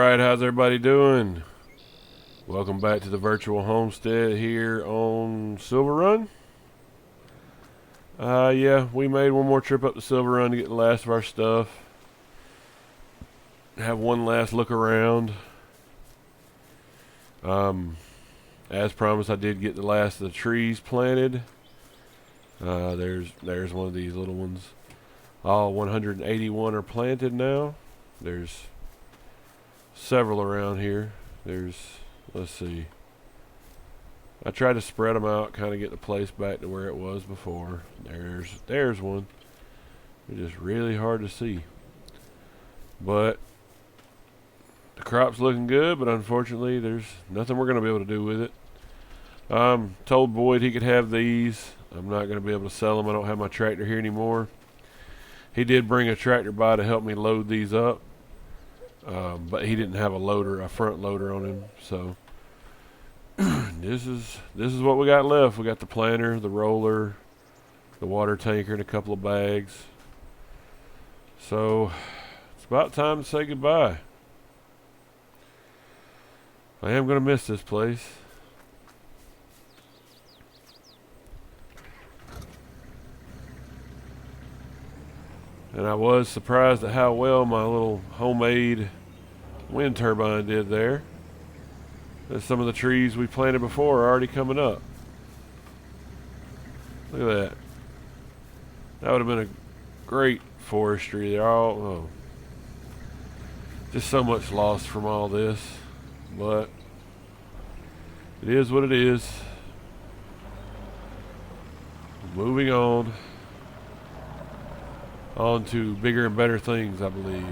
Alright, how's everybody doing? Welcome back to the virtual homestead here on Silverrun. Yeah, we made one more trip up to Silverrun to get the last of our stuff. Have one last look around. As promised, I did get the last of the trees planted. There's one of these little ones. All 181 are planted now. There's several around here. Let's see. I tried to spread them out, kind of get the place back to where it was before. There's one. It's just really hard to see. But the crop's looking good, but unfortunately there's nothing we're going to be able to do with it. Told Boyd he could have these. I'm not going to be able to sell them. I don't have my tractor here anymore. He did bring a tractor by to help me load these up. But he didn't have a front loader on him, so this is what we got left. We got the planter, the roller, the water tanker, and a couple of bags. So it's about time to say goodbye. I am going to miss this place. And I was surprised at how well my little homemade wind turbine did there. And some of the trees we planted before are already coming up. Look at that. That would have been a great forestry. They're all just so much lost from all this. But it is what it is. Moving on. On to bigger and better things, I believe.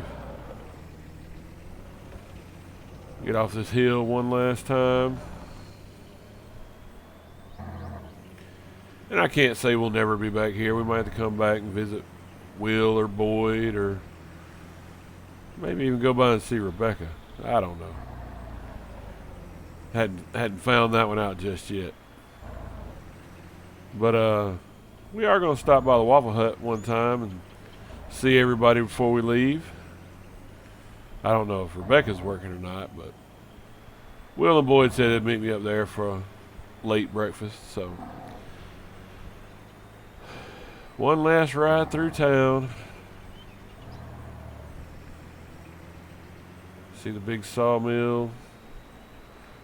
Get off this hill one last time. And I can't say we'll never be back here. We might have to come back and visit Will or Boyd, or maybe even go by and see Rebecca. I don't know. Hadn't found that one out just yet. But we are going to stop by the Waffle Hut one time and see everybody before we leave. I don't know if Rebecca's working or not, but Will and Boyd said they'd meet me up there for a late breakfast. So one last ride through town. See the big sawmill.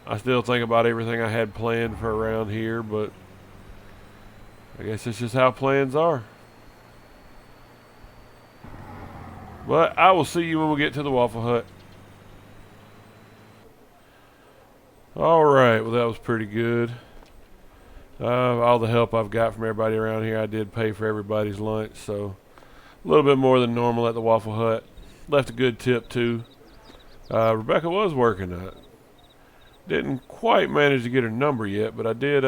I still think about everything I had planned for around here, but I guess it's just how plans are. But I will see you when we get to the Waffle Hut. Alright, well that was pretty good. All the help I've got from everybody around here, I did pay for everybody's lunch, so a little bit more than normal at the Waffle Hut. Left a good tip too. Rebecca was working. Didn't quite manage to get her number yet, but I did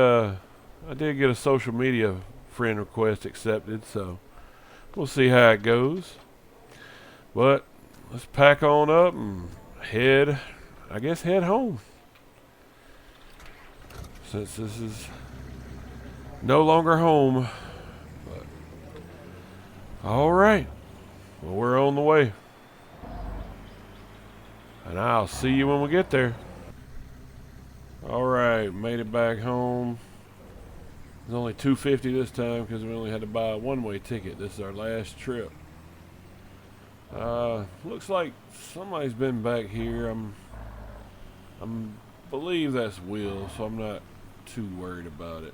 get a social media friend request accepted, so we'll see how it goes. But let's pack on up and head home. Since this is no longer home. But all right. Well, we're on the way. And I'll see you when we get there. All right, made it back home. It was only $2.50 this time because we only had to buy a one-way ticket. This is our last trip. Looks like somebody's been back here. I believe that's Will, so I'm not too worried about it.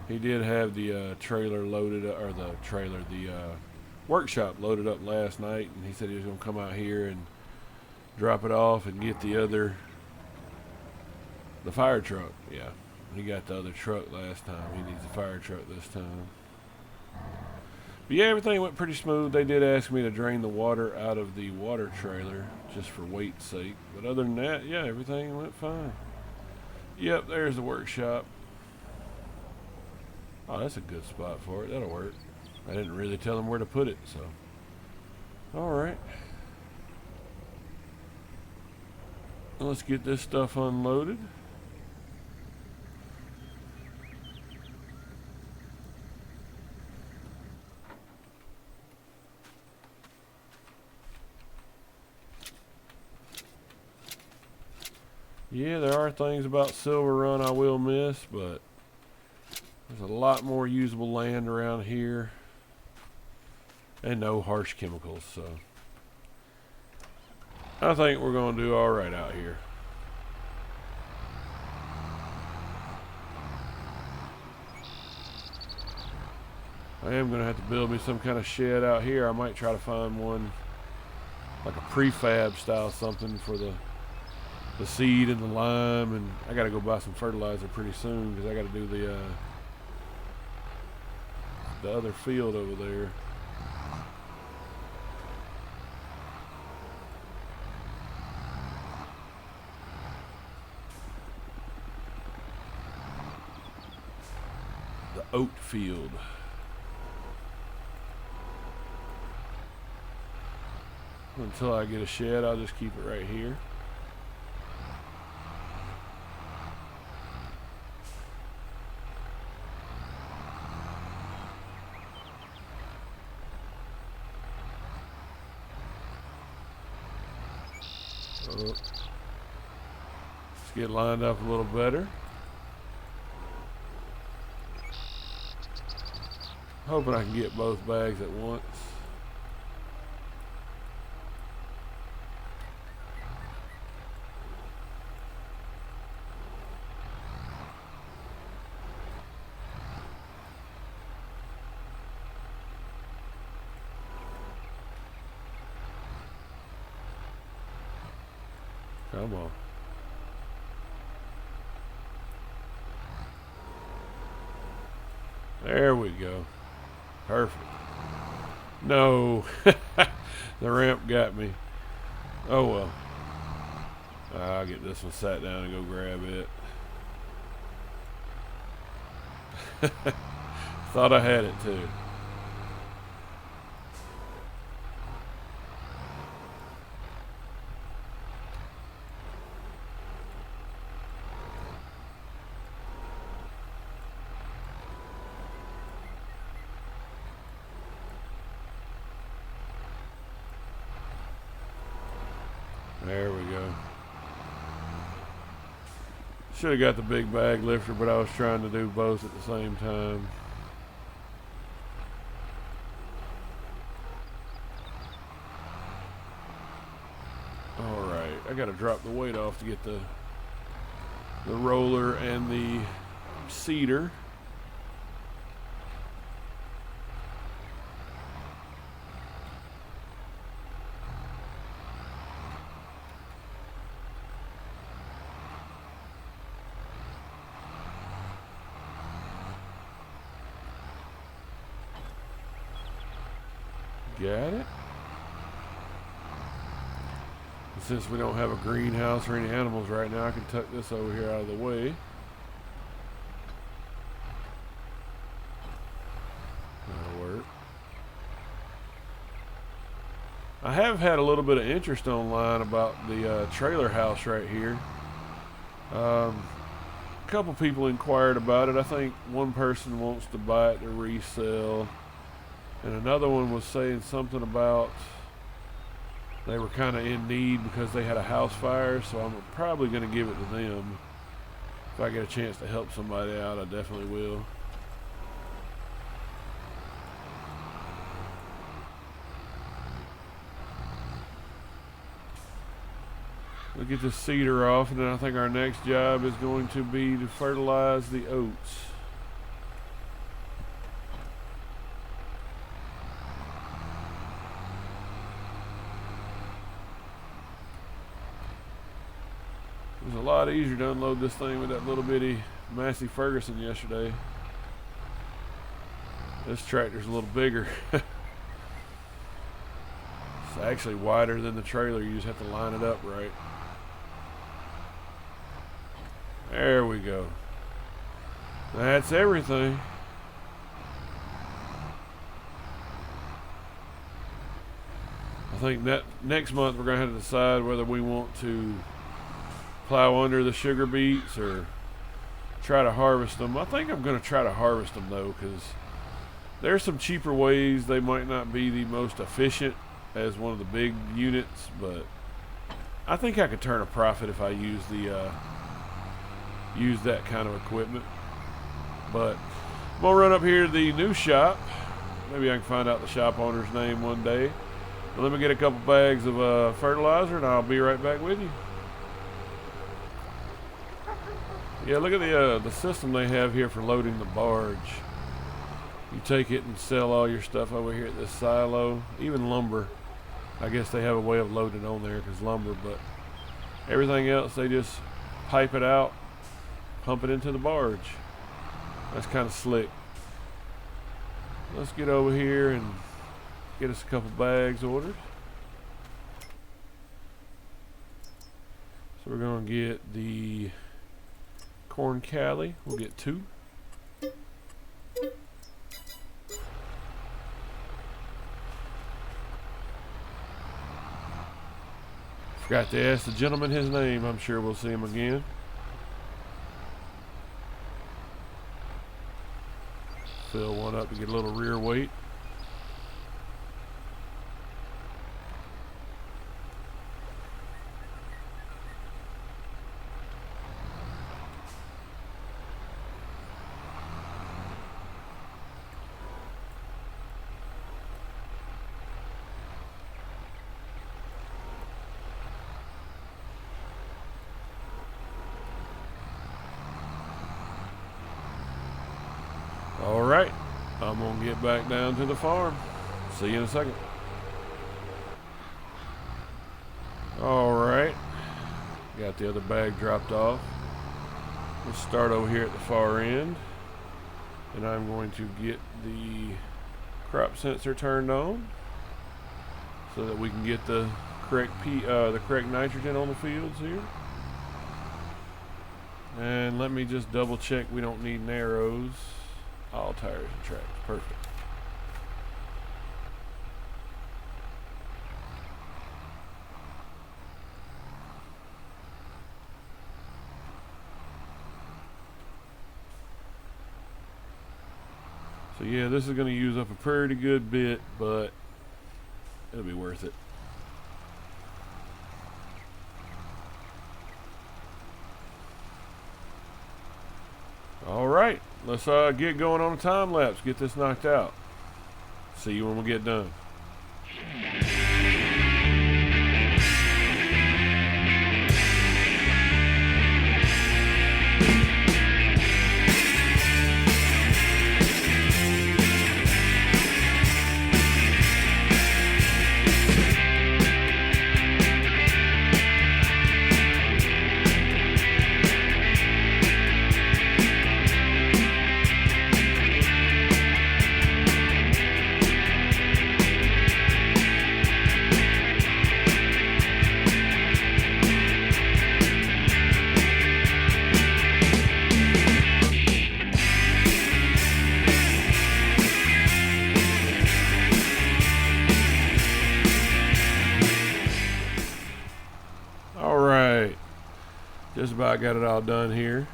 He did have the trailer loaded up, or the workshop loaded up last night, and he said he was going to come out here and drop it off and get the fire truck. Yeah, he got the other truck last time. He needs the fire truck this time. But yeah, everything went pretty smooth. They did ask me to drain the water out of the water trailer just for weight's sake. But other than that, yeah, everything went fine. Yep, there's the workshop. Oh, that's a good spot for it. That'll work. I didn't really tell them where to put it, so. Alright. Let's get this stuff unloaded. Yeah, there are things about Silverrun I will miss, but there's a lot more usable land around here. And no harsh chemicals, so I think we're going to do alright out here. I am going to have to build me some kind of shed out here. I might try to find one, like a prefab style something for the seed and the lime. And I got to go buy some fertilizer pretty soon because I got to do the other field over there. The oat field. Until I get a shed, I'll just keep it right here. Oh. Let's get lined up a little better. Hoping I can get both bags at once. Come on. There we go. Perfect. No. The ramp got me. Oh well. I'll get this one sat down and go grab it. Thought I had it too. There we go. Should have got the big bag lifter, but I was trying to do both at the same time. Alright, I gotta drop the weight off to get the roller and the seeder. Got it. And since we don't have a greenhouse or any animals right now, I can tuck this over here out of the way. That'll work. I have had a little bit of interest online about the trailer house right here. A couple people inquired about it. I think one person wants to buy it to resell. And another one was saying something about they were kind of in need because they had a house fire, so I'm probably going to give it to them. If I get a chance to help somebody out, I definitely will. We'll get the seeder off, and then I think our next job is going to be to fertilize the oats. It was a lot easier to unload this thing with that little bitty Massey Ferguson yesterday. This tractor's a little bigger. It's actually wider than the trailer. You just have to line it up right. There we go. That's everything. I think that next month we're going to have to decide whether we want to plow under the sugar beets or try to harvest them. I think I'm going to try to harvest them though, because there's some cheaper ways. They might not be the most efficient as one of the big units, but I think I could turn a profit if I use the use that kind of equipment. But I'm gonna run up here to the new shop. Maybe I can find out the shop owner's name one day. But let me get a couple bags of fertilizer, and I'll be right back with you. Yeah, look at the system they have here for loading the barge. You take it and sell all your stuff over here at this silo. Even lumber. I guess they have a way of loading on there because lumber, but everything else they just pipe it out, pump it into the barge. That's kind of slick. Let's get over here and get us a couple bags ordered. So we're going to get the corn cali. We'll get 2. Forgot to ask the gentleman his name. I'm sure we'll see him again. Fill one up to get a little rear weight. All right, I'm gonna get back down to the farm. See you in a second. All right, got the other bag dropped off. Let's start over here at the far end, and I'm going to get the crop sensor turned on so that we can get the correct nitrogen on the fields here. And let me just double check we don't need narrows. All tires and tracks. Perfect. So yeah, this is going to use up a pretty good bit, but it'll be worth it. All right. Let's get going on a time lapse, get this knocked out. See you when we get done. Just about got it all done here.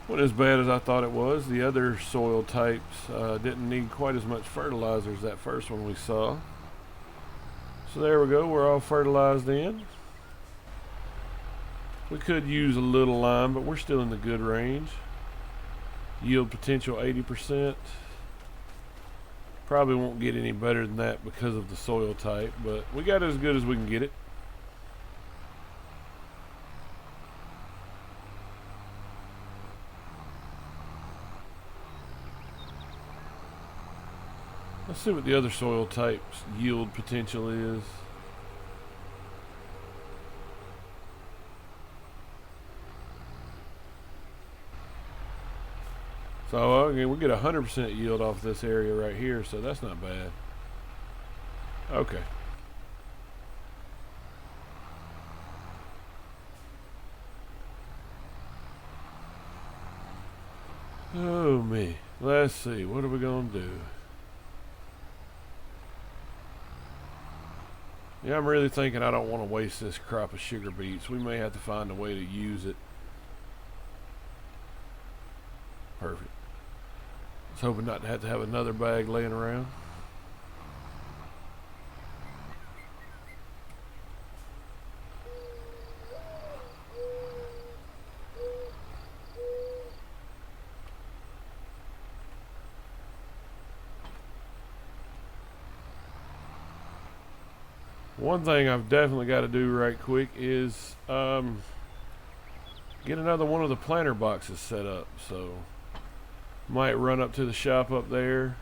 Wasn't as bad as I thought it was. The other soil types didn't need quite as much fertilizer as that first one we saw. So there we go, we're all fertilized in. We could use a little lime, but we're still in the good range. Yield potential 80%. Probably won't get any better than that because of the soil type, but we got it as good as we can get it. Let's see what the other soil types yield potential is. So again, we get 100% yield off this area right here, so that's not bad. Okay. Oh me. Let's see, what are we gonna do? Yeah, I'm really thinking I don't want to waste this crop of sugar beets. We may have to find a way to use it. Perfect. I was hoping not to have another bag laying around. One thing I've definitely got to do right quick is get another one of the planter boxes set up. So might run up to the shop up there,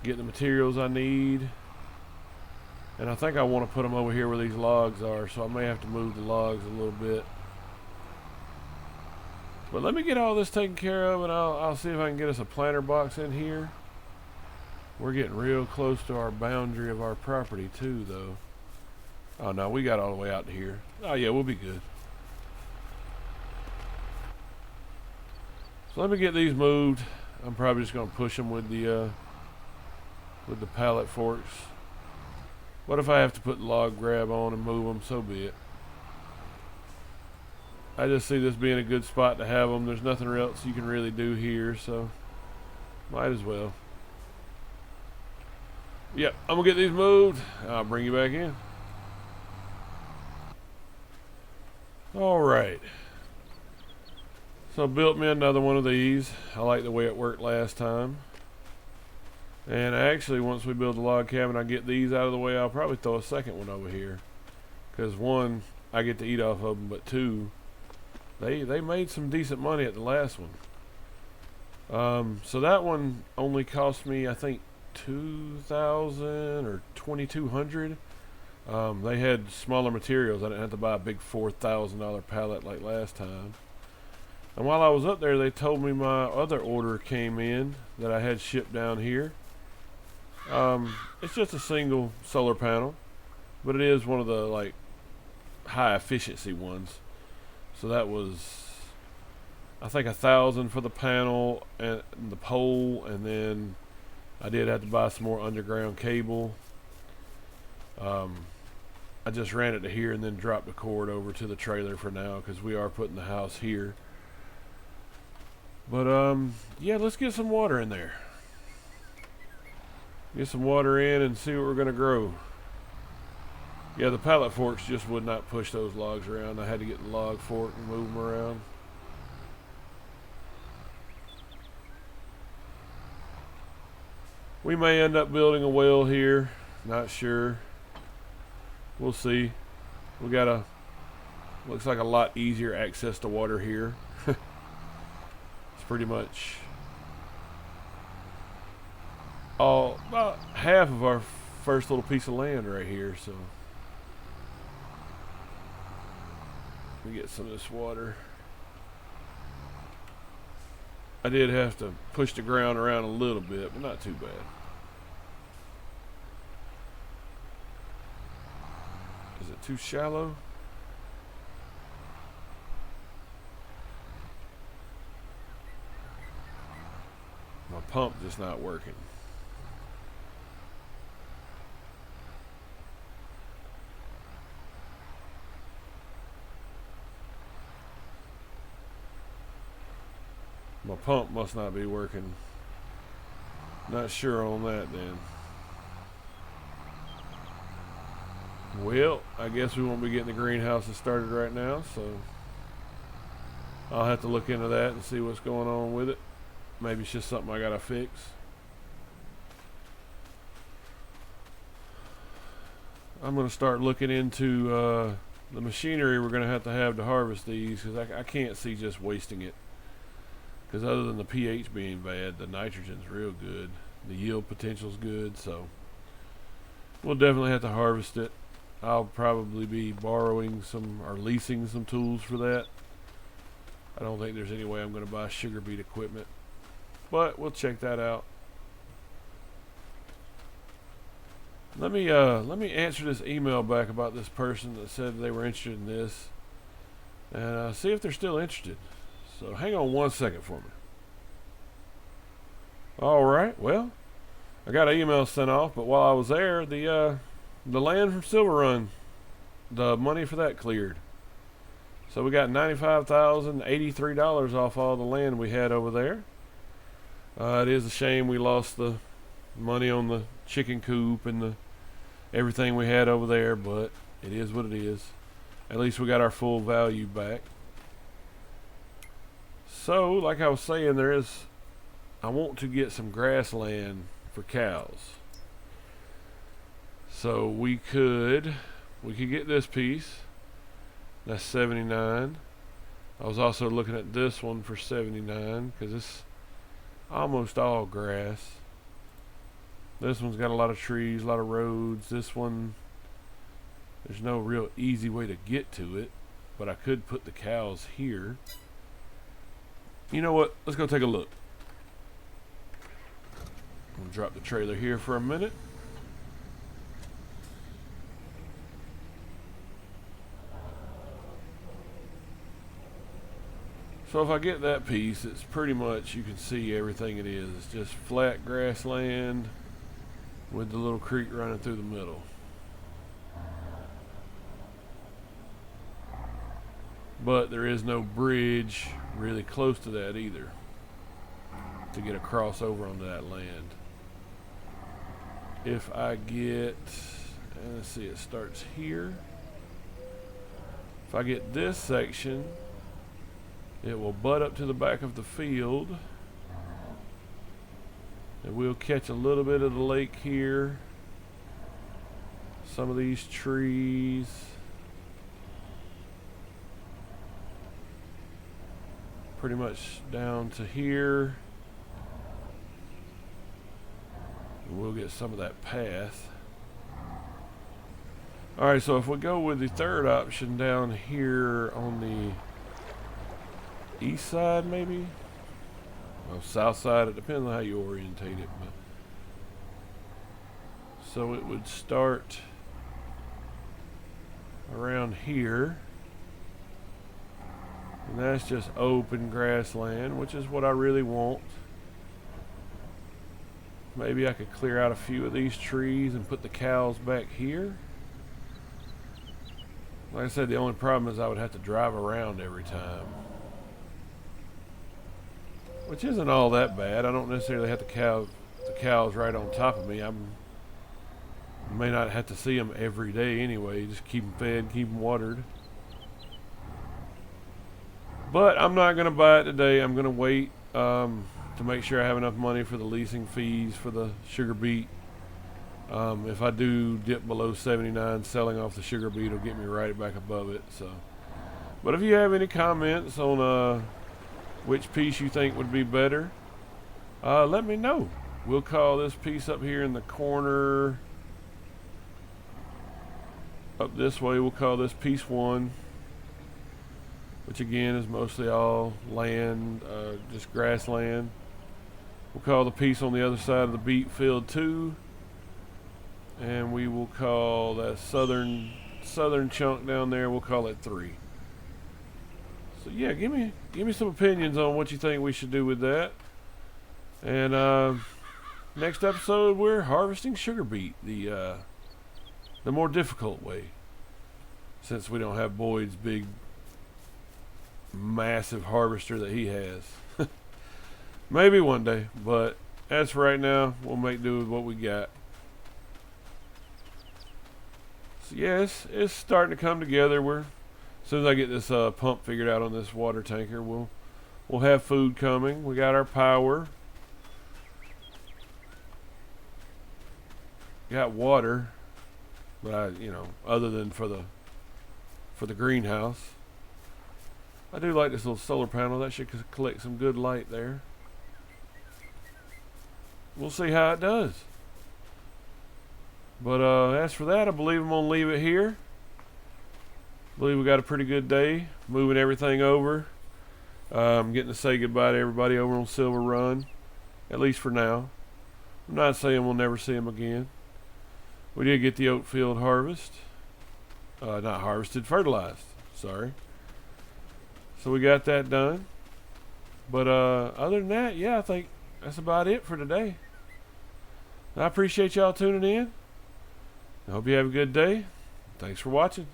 get the materials I need, and I think I want to put them over here where these logs are, so I may have to move the logs a little bit. But let me get all this taken care of, and I'll see if I can get us a planter box in here. We're getting real close to our boundary of our property too, though. Oh no, we got all the way out to here. Oh yeah, we'll be good. So let me get these moved. I'm probably just gonna push them with the pallet forks. What if I have to put the log grab on and move them? So be it. I just see this being a good spot to have them. There's nothing else you can really do here, so might as well. Yep, I'm gonna get these moved. I'll bring you back in. All right. So I built me another one of these. I like the way it worked last time. And actually, once we build the log cabin, I get these out of the way, I'll probably throw a second one over here. Because one, I get to eat off of them, but two, they made some decent money at the last one. So that one only cost me, I think, $2,000 or $2,200. They had smaller materials. I didn't have to buy a big $4,000 pallet like last time. And while I was up there, they told me my other order came in that I had shipped down here. It's just a single solar panel, but it is one of the like high efficiency ones. So that was, I think, $1,000 for the panel and the pole, and then I did have to buy some more underground cable. I just ran it to here and then dropped the cord over to the trailer for now because we are putting the house here. But yeah, let's get some water in there. Get some water in and see what we're gonna grow. Yeah, the pallet forks just would not push those logs around. I had to get the log fork and move them around. We may end up building a well here. Not sure. We'll see. We got a, looks like a lot easier access to water here. It's pretty much all, about half of our first little piece of land right here, so we get some of this water. I did have to push the ground around a little bit, but not too bad. Is it too shallow? My pump just not working. My pump must not be working. Not sure on that then. Well, I guess we won't be getting the greenhouses started right now, so I'll have to look into that and see what's going on with it. Maybe it's just something I gotta fix. I'm gonna start looking into the machinery we're gonna have to harvest these, because I can't see just wasting it. Because other than the pH being bad, the nitrogen's real good. The yield potential's good, so we'll definitely have to harvest it. I'll probably be borrowing some or leasing some tools for that. I don't think there's any way I'm going to buy sugar beet equipment, but we'll check that out. Let me answer this email back about this person that said they were interested in this, and see if they're still interested. So hang on one second for me. All right, well, I got an email sent off, but while I was there, the land from Silverrun, the money for that cleared. So we got $95,083 off all the land we had over there. It is a shame we lost the money on the chicken coop and everything we had over there, but it is what it is. At least we got our full value back. So, like I was saying, I want to get some grassland for cows. So we could get this piece. That's 79. I was also looking at this one for 79 because it's almost all grass. This one's got a lot of trees, a lot of roads. This one, there's no real easy way to get to it, but I could put the cows here. You know what? Let's go take a look. I'm gonna drop the trailer here for a minute. So if I get that piece, it's pretty much, you can see everything it is. It's just flat grassland with the little creek running through the middle. But there is no bridge really close to that either to get across over onto that land. If I get, and let's see, it starts here. If I get this section, it will butt up to the back of the field, and we'll catch a little bit of the lake here. Some of these trees. Pretty much down to here. And we'll get some of that path. Alright, so if we go with the third option down here on the east side, maybe, well, south side, it depends on how you orientate it, but so it would start around here, and that's just open grassland, which is what I really want. Maybe I could clear out a few of these trees and put the cows back here. Like I said, the only problem is I would have to drive around every time, which isn't all that bad. I don't necessarily have the cows right on top of me. I may not have to see them every day anyway. Just keep them fed, keep them watered. But I'm not going to buy it today. I'm going to wait to make sure I have enough money for the leasing fees for the sugar beet. If I do dip below 79, selling off the sugar beet will get me right back above it. So, but if you have any comments on which piece you think would be better, let me know. We'll call this piece up here in the corner up this way, we'll call this piece 1, which again is mostly all land, just grassland. We'll call the piece on the other side of the beet field 2, and we will call that southern chunk down there, we'll call it 3. So yeah, give me some opinions on what you think we should do with that. And next episode we're harvesting sugar beet, the more difficult way, since we don't have Boyd's big massive harvester that he has. Maybe one day, but as for right now, we'll make do with what we got. So yes, it's starting to come together. As soon as I get this pump figured out on this water tanker, we'll have food coming. We got our power, got water, but other than for the greenhouse, I do like this little solar panel. That should collect some good light there. We'll see how it does. But as for that, I believe I'm gonna leave it here. I believe we got a pretty good day moving everything over. I'm getting to say goodbye to everybody over on Silverrun, at least for now. I'm not saying we'll never see them again. We did get the oat field fertilized, sorry. So we got that done. But other than that, yeah, I think that's about it for today. I appreciate y'all tuning in. I hope you have a good day. Thanks for watching.